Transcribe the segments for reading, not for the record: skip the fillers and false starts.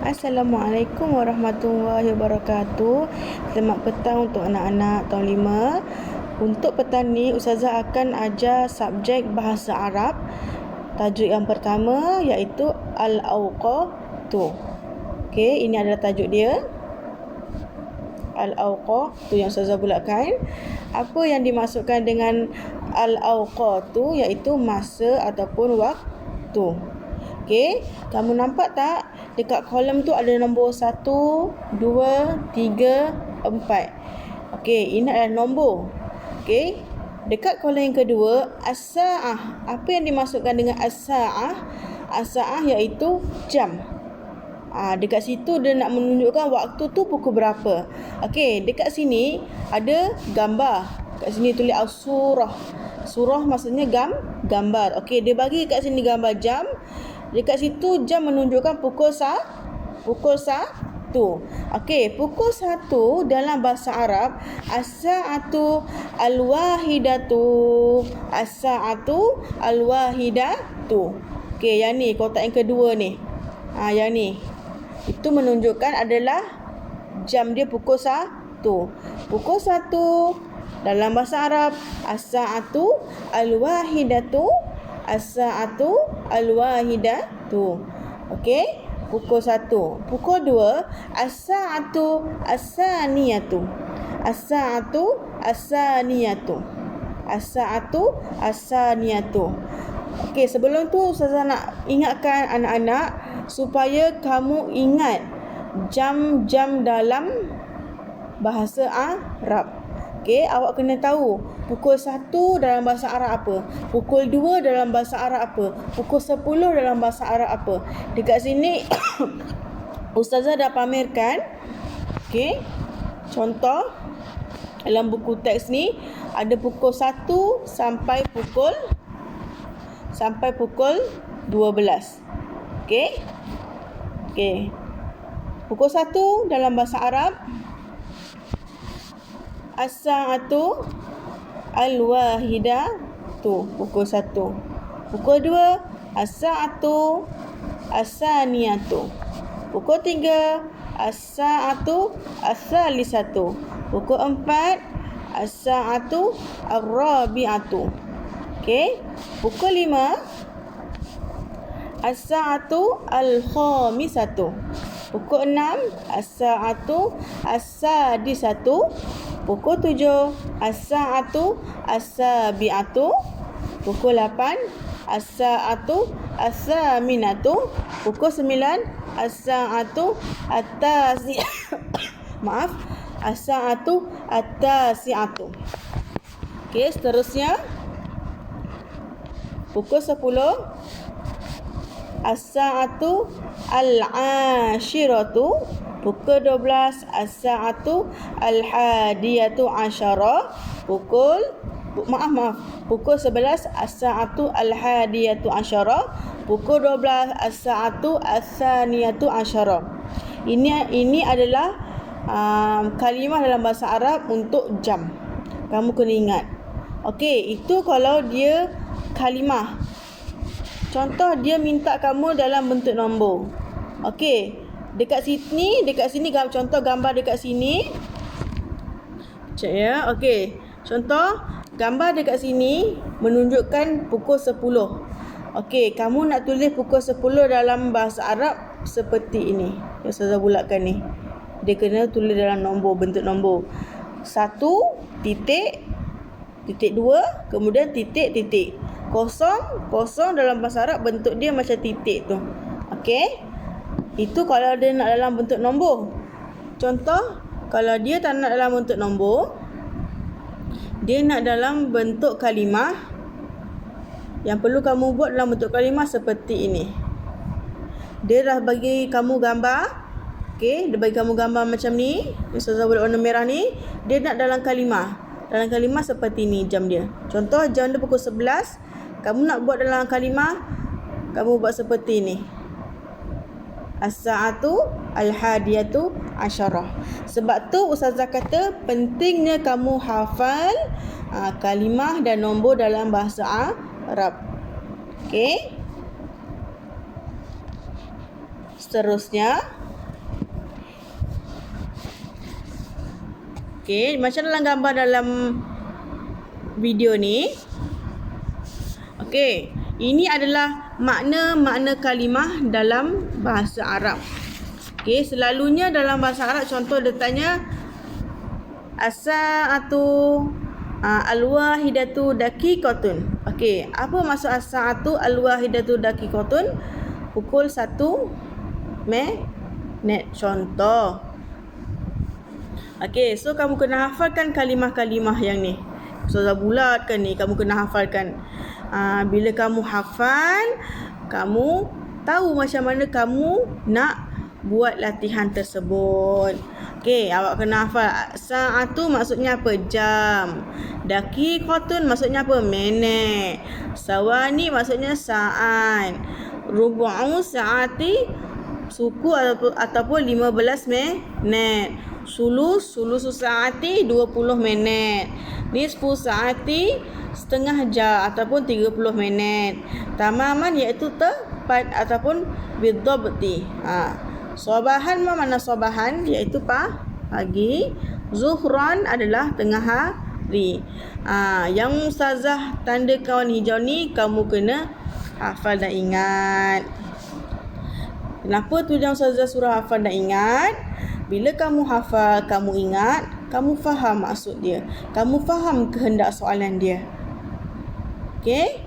Assalamualaikum warahmatullahi wabarakatuh. Selamat petang untuk anak-anak tahun 5. Untuk petang ni, Ustazah akan ajar subjek bahasa Arab. Tajuk yang pertama iaitu Al-Awqatu. Okey, ini adalah tajuk dia. Al-Awqatu yang Ustazah bulatkan. Apa yang dimaksudkan dengan Al-Awqatu iaitu masa ataupun waktu. Okey, kamu nampak tak? Dekat kolom tu ada nombor 1, 2, 3, 4. Okey, ini adalah nombor. Okey, dekat kolom yang kedua, as-sa'ah. Apa yang dimaksudkan dengan as-sa'ah? As-sa'ah iaitu jam. Dekat situ dia nak menunjukkan waktu tu pukul berapa. Okey, dekat sini ada gambar. Kat sini tulis as-surah. Surah maksudnya gambar. Okey, dia bagi kat sini gambar jam. Dekat situ jam menunjukkan pukul 1. Okey, pukul 1 dalam bahasa Arab as-sa'atu al-wahidatu. As-sa'atu al-wahidatu. Okey, yang ni kotak yang kedua ni. Yang ni. Itu menunjukkan adalah jam dia pukul 1. Pukul 1 dalam bahasa Arab as-sa'atu al-wahidatu. As-sa'atu al-wahidatu. Okey, pukul 1. Pukul 2, as-sa'atu as-saniyatu. As-sa'atu as-saniyatu. As-sa'atu as-saniyatu. Okey, sebelum tu Ustazah nak ingatkan anak-anak supaya kamu ingat jam-jam dalam bahasa Arab. Okey, awak kena tahu pukul 1 dalam bahasa Arab apa, pukul 2 dalam bahasa Arab apa, pukul 10 dalam bahasa Arab apa. Dekat sini Ustazah dah pamerkan. Okey, contoh dalam buku teks ni ada pukul 1 sampai pukul 12. Okey. Okey. Pukul 1 dalam bahasa Arab as-sa'atu al-wahidatu, pukul 1. Pukul 2, as-sa'atu as-saniyatu. Pukul 3, as-sa'atu as-salisatu. Pukul 4, as-sa'atu ar-rabi'atu. Okey. Pukul 5, as-sa'atu al-khamisatu. Pukul 6, as-sa'atu as-sadisatu. Pukul 7, as-sa'atu as-sabi'atu. Pukul 8, as-sa'atu as-saminatu. Pukul 9, as-sa'atu as-sa'atu at-tasi'atu. Okey, seterusnya pukul 10, as-sa'atu al-ashiratu. Pukul 12, as-sa'atu al-hadiyatu asyara. Pukul 11, as-sa'atu al-hadiyatu asyara. Pukul 12, as-sa'atu as-saniyatu asyara. Ini adalah kalimah dalam bahasa Arab untuk jam. Kamu kena ingat. Okey, itu kalau dia kalimah. Contoh dia minta kamu dalam bentuk nombor. Okey, dekat sini contoh gambar dekat sini. Cek ya. Okey. Contoh gambar dekat sini menunjukkan pukul 10. Okey, kamu nak tulis pukul 10 dalam bahasa Arab seperti ini. Yang saya bulatkan ni. Dia kena tulis dalam nombor, bentuk nombor. 1 titik 2, kemudian titik. Kosong dalam bahasa Arab bentuk dia macam titik tu. Okey. Itu kalau dia nak dalam bentuk nombor. Contoh, kalau dia tak nak dalam bentuk nombor, dia nak dalam bentuk kalimah. Yang perlu kamu buat dalam bentuk kalimah seperti ini. Dia dah bagi kamu gambar. Okey, dia bagi kamu gambar macam ni. Ustazah buat warna merah ni. Dia nak dalam kalimah. Dalam kalimah seperti ni jam dia. Contoh, jam dia pukul 11. Kamu nak buat dalam kalimah, kamu buat seperti ni. As-sa'atu al-hadiyatu asyarah. Sebab tu Ustazah kata pentingnya kamu hafal kalimah dan nombor dalam bahasa Arab. Okey. Seterusnya Okey, macam dalam gambar dalam video ni. Okey, ini adalah makna-makna kalimah dalam bahasa Arab. Okey, selalunya dalam bahasa Arab contoh dia tanya as-sa'atu al-wahidatu daqiqatun. Okey, apa maksud as-sa'atu al-wahidatu daqiqatun? Pukul 1 minit contoh. Okey, so kamu kena hafalkan kalimah-kalimah yang ni. Ustazah bulatkan ni, kamu kena hafalkan. Bila kamu hafal, kamu tahu macam mana kamu nak buat latihan tersebut. Okey, awak kena hafal. Sa'atu maksudnya apa? Jam. Daqiqatun maksudnya apa? Minit. Sawani maksudnya saat. Rubu'u sa'ati suku ataupun 15 minit. Sulusu sa'ati 20 minit. Nisfu sa'ati setengah jam ataupun 30 minit. Tamaman iaitu tepat ataupun bidhabti. Sabahan mana sabahan iaitu pagi. Zuhran adalah tengah hari. Yang ustazah tanda kawan hijau ni kamu kena hafal dan ingat. Kenapa tujuan ustazah surah hafal dan ingat? Bila kamu hafal, kamu ingat, kamu faham maksud dia. Kamu faham kehendak soalan dia. Okey?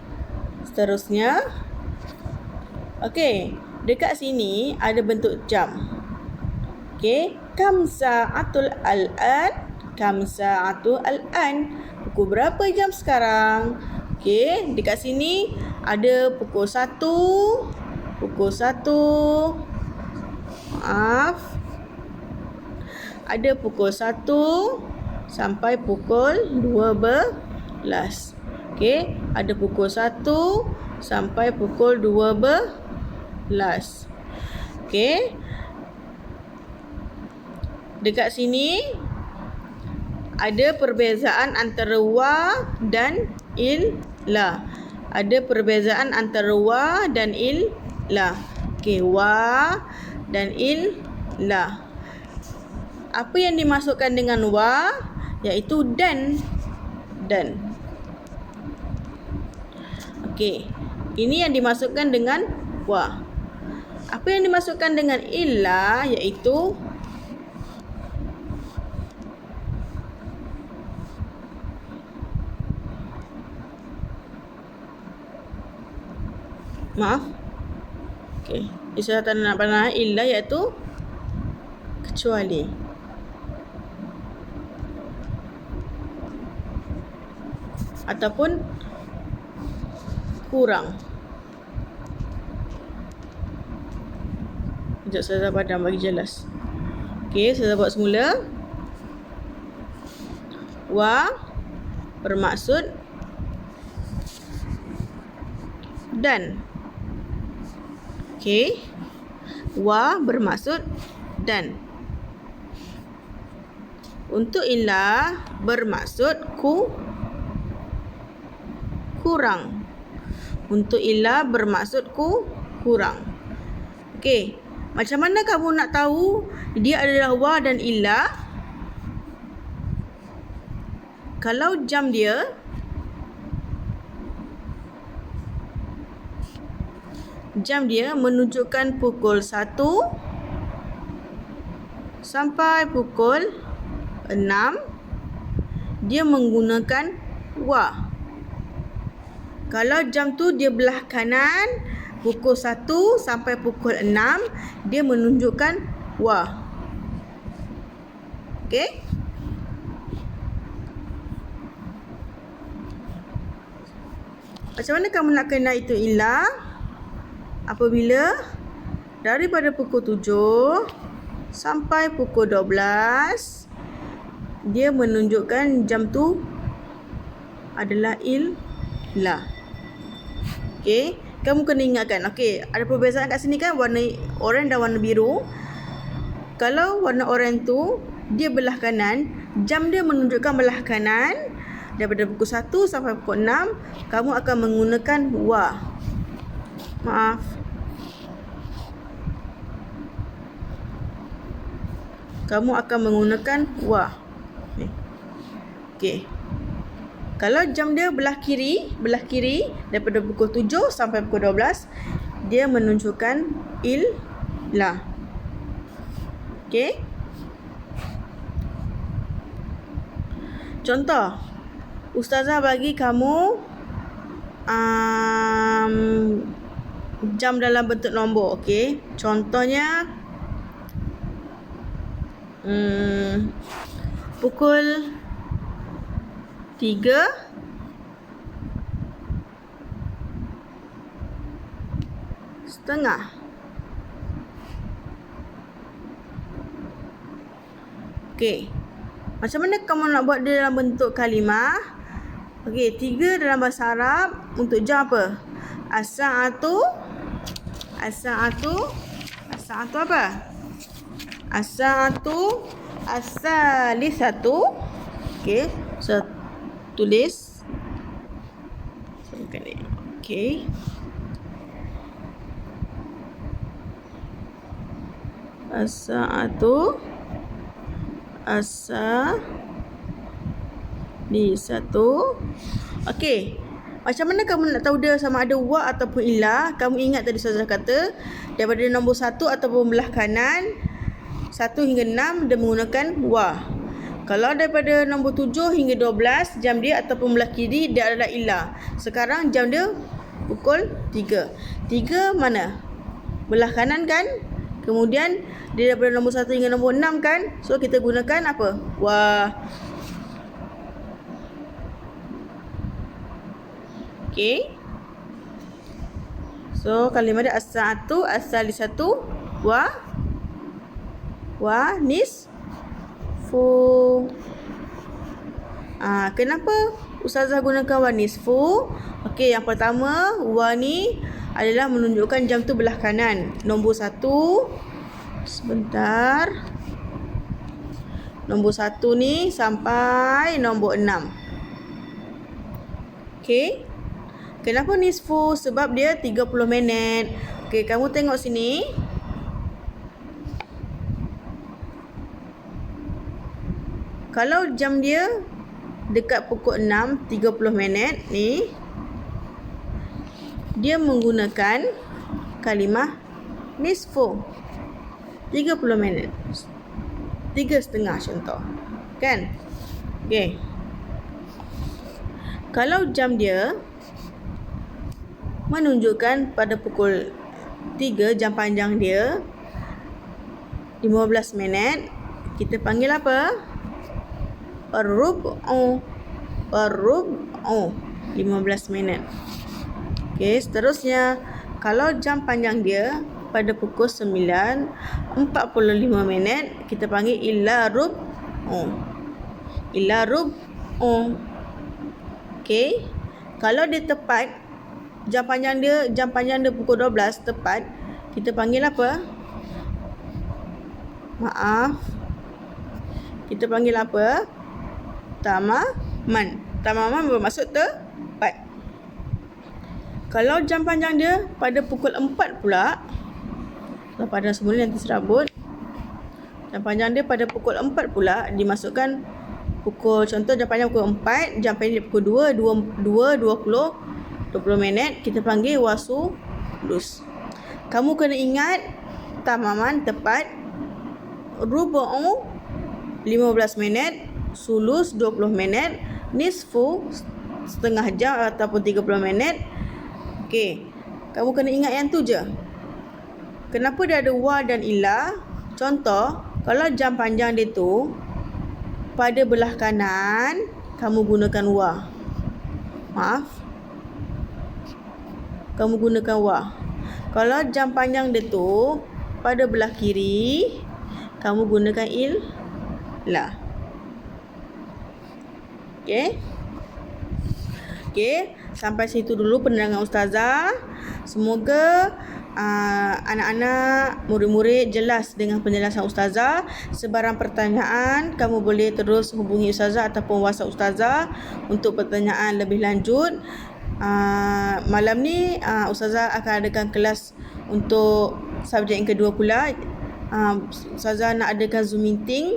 Seterusnya. Okey, dekat sini ada bentuk jam. Okey, kam sa'atul al-an? Kam sa'atul al-an? Pukul berapa jam sekarang? Okey, dekat sini ada pukul 1. Pukul 1. Maaf. Ada pukul 1 sampai pukul 12. Okey, ada pukul 1 sampai pukul 12. Okey. Dekat sini ada perbezaan antara wa dan illa. Ada perbezaan antara wa dan illa. Okey, wa dan illa. Apa yang dimasukkan dengan wa iaitu dan. Okey, ini yang dimasukkan dengan wa. Apa yang dimasukkan dengan illa iaitu maaf. Okey, istilah tanda panah illa iaitu kecuali. Ataupun kurang. Sekejap saya padam bagi jelas. Okey, saya buat semula. Wa bermaksud dan. Okey. Wa bermaksud dan. Untuk illa bermaksud kurang. Untuk illa bermaksud kurang. Okey, macam mana kamu nak tahu dia adalah wa dan illa? Kalau jam dia menunjukkan pukul 1 sampai pukul 6, dia menggunakan wa. Kalau jam tu dia belah kanan, pukul 1 sampai pukul 6, dia menunjukkan wa. Okey? Macam mana kamu nak kenal itu illa? Apabila daripada pukul 7 sampai pukul 12, dia menunjukkan jam tu adalah illa. Okey, kamu kena ingatkan. Okey, ada perbezaan kat sini kan, warna oranye dan warna biru. Kalau warna oranye tu dia belah kanan, jam dia menunjukkan belah kanan. Daripada pukul 1 sampai pukul 6, kamu akan menggunakan wa. Maaf. Kamu akan menggunakan wa. Ni. Okey. Kalau jam dia belah kiri daripada pukul 7 sampai pukul 12, dia menunjukkan il-lah. Okey. Contoh, ustazah bagi kamu jam dalam bentuk nombor. Okey. Contohnya pukul 3:30. Okey. Macam mana kamu nak buat dia dalam bentuk kalimah? Okey, 3 dalam bahasa Arab untuk jam apa? As-sa'atu apa? As-sa'atu as-salisatu. Okey, so tulis. Okey. As-sa'atu as-salisatu. Okey. Macam mana kamu nak tahu dia sama ada wa ataupun illa? Kamu ingat tadi ustazah kata daripada nombor 1 ataupun belah kanan 1 hingga 6 dia menggunakan wa. Kalau daripada nombor 7 hingga 12 jam dia ataupun belah kiri dia adalah illa. Sekarang jam dia pukul 3. 3 mana? Belah kanan kan? Kemudian dia daripada nombor 1 hingga nombor 6 kan? So kita gunakan apa? Wa. Okey. So kalimah dia as-sa'atu as-salisatu wa nisfu. Kenapa ustazah gunakan wa nisfu? Okey, yang pertama wa ni adalah menunjukkan jam tu belah kanan. Nombor 1 sebentar. Nombor 1 ni sampai nombor 6. Okey. Kenapa nisfu? Sebab dia 30 minit. Okey, kamu tengok sini. Kalau jam dia dekat pukul 6, 30 minit ni, dia menggunakan kalimah nisfu. 30 minit. 3.5 contoh. Kan? Okey. Kalau jam dia menunjukkan pada pukul 3, jam panjang dia 15 minit, kita panggil apa? Ar-rub'u. 15 minit. Okey, seterusnya kalau jam panjang dia pada pukul 9, 45 minit, kita panggil illa rub'u. Okey. Kalau dia tepat jam panjang dia pukul 12 tepat, kita panggil apa? Kita panggil apa? Tamaman. Tamaman bermaksud tepat. Kalau jam panjang dia pada pukul 4 pula, pada semula nanti serabut. Jam panjang dia pada pukul 4 pula, dimasukkan pukul, contoh jam panjang pukul 4, jam panjang dia pukul 20 minit, kita panggil wasulus. Kamu kena ingat tamaman tepat, rubu'u 15 minit, sulus 20 minit, nisfu setengah jam ataupun 30 minit. Okey, kamu kena ingat yang tu je. Kenapa dia ada wa dan illa? Contoh, kalau jam panjang dia tu pada belah kanan, kamu gunakan wa. Kamu gunakan wa. Kalau jam panjang dia tu pada belah kiri, kamu gunakan il-lah. Okey, sampai situ dulu penerangan ustazah. Semoga anak-anak, murid-murid jelas dengan penjelasan ustazah. Sebarang pertanyaan, kamu boleh terus hubungi ustazah ataupun WhatsApp ustazah untuk pertanyaan lebih lanjut. Malam ni ustazah akan adakan kelas untuk subjek yang kedua pula. Ustazah nak adakan Zoom meeting.